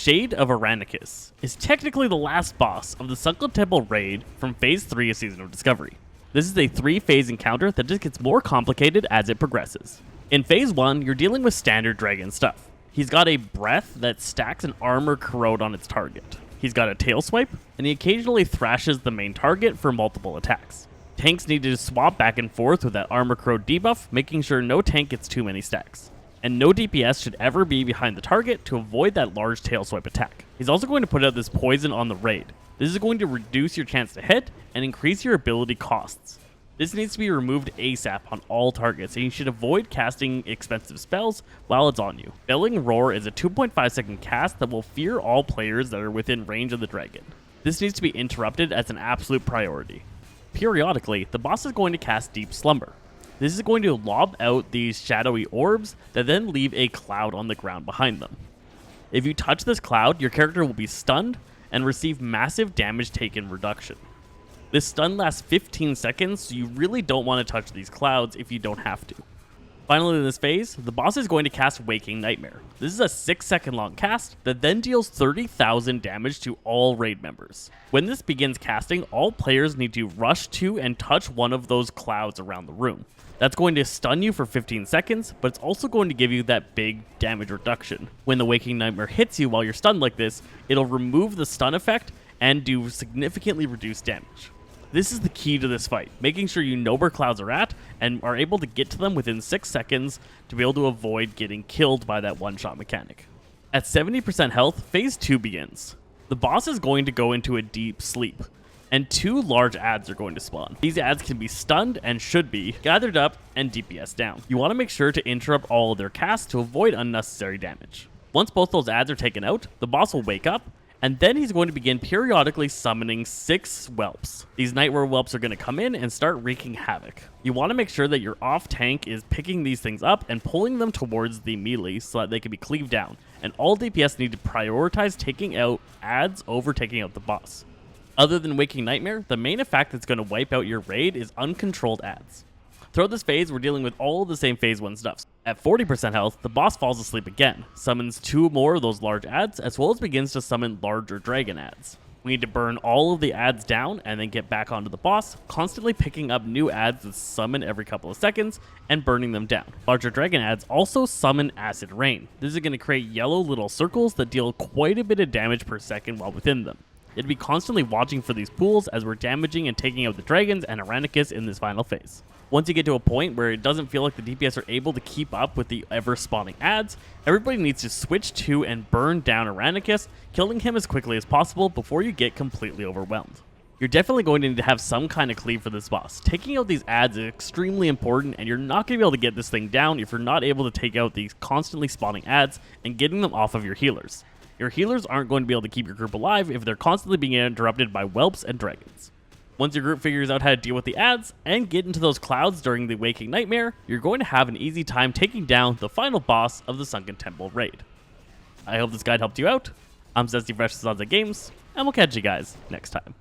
Shade of Eranikus is technically the last boss of the Sunken Temple raid from Phase 3 of Season of Discovery. This is a 3-phase encounter that just gets more complicated as it progresses. In Phase 1, you're dealing with standard dragon stuff. He's got a breath that stacks an armor corrode on its target. He's got a tail swipe, and he occasionally thrashes the main target for multiple attacks. Tanks need to swap back and forth with that armor corrode debuff, making sure no tank gets too many stacks. And no DPS should ever be behind the target to avoid that large tail swipe attack. He's also going to put out this poison on the raid. This is going to reduce your chance to hit and increase your ability costs. This needs to be removed ASAP on all targets, and you should avoid casting expensive spells while it's on you. Belling Roar is a 2.5 second cast that will fear all players that are within range of the dragon. This needs to be interrupted as an absolute priority. Periodically, the boss is going to cast Deep Slumber. This is going to lob out these shadowy orbs that then leave a cloud on the ground behind them. If you touch this cloud, your character will be stunned and receive massive damage taken reduction. This stun lasts 15 seconds, so you really don't want to touch these clouds if you don't have to. Finally in this phase, the boss is going to cast Waking Nightmare. This is a 6-second long cast that then deals 30,000 damage to all raid members. When this begins casting, all players need to rush to and touch one of those clouds around the room. That's going to stun you for 15 seconds, but it's also going to give you that big damage reduction. When the Waking Nightmare hits you while you're stunned like this, it'll remove the stun effect and do significantly reduced damage. This is the key to this fight, making sure you know where clouds are at and are able to get to them within 6 seconds to be able to avoid getting killed by that one-shot mechanic. At 70% health, Phase 2 begins. The boss is going to go into a deep sleep, and 2 large adds are going to spawn. These adds can be stunned and should be gathered up and DPS down. You want to make sure to interrupt all of their casts to avoid unnecessary damage. Once both those adds are taken out, the boss will wake up, and then he's going to begin periodically summoning 6 whelps. These Nightmare whelps are going to come in and start wreaking havoc. You want to make sure that your off tank is picking these things up and pulling them towards the melee so that they can be cleaved down, and all DPS need to prioritize taking out adds over taking out the boss. Other than Waking Nightmare, the main effect that's going to wipe out your raid is uncontrolled adds. Throughout this phase, we're dealing with all of the same Phase 1 stuff. At 40% health, the boss falls asleep again, summons 2 more of those large adds, as well as begins to summon larger dragon adds. We need to burn all of the adds down and then get back onto the boss, constantly picking up new adds that summon every couple of seconds and burning them down. Larger dragon adds also summon acid rain. This is going to create yellow little circles that deal quite a bit of damage per second while within them. You'd be constantly watching for these pools as we're damaging and taking out the dragons and Eranikus in this final phase. Once you get to a point where it doesn't feel like the DPS are able to keep up with the ever-spawning adds, everybody needs to switch to and burn down Eranikus, killing him as quickly as possible before you get completely overwhelmed. You're definitely going to need to have some kind of cleave for this boss. Taking out these adds is extremely important, and you're not going to be able to get this thing down if you're not able to take out these constantly spawning adds and getting them off of your healers. Your healers aren't going to be able to keep your group alive if they're constantly being interrupted by whelps and dragons. Once your group figures out how to deal with the adds and get into those clouds during the Waking Nightmare, you're going to have an easy time taking down the final boss of the Sunken Temple raid. I hope this guide helped you out. I'm Zesty Fresh Games, and we'll catch you guys next time.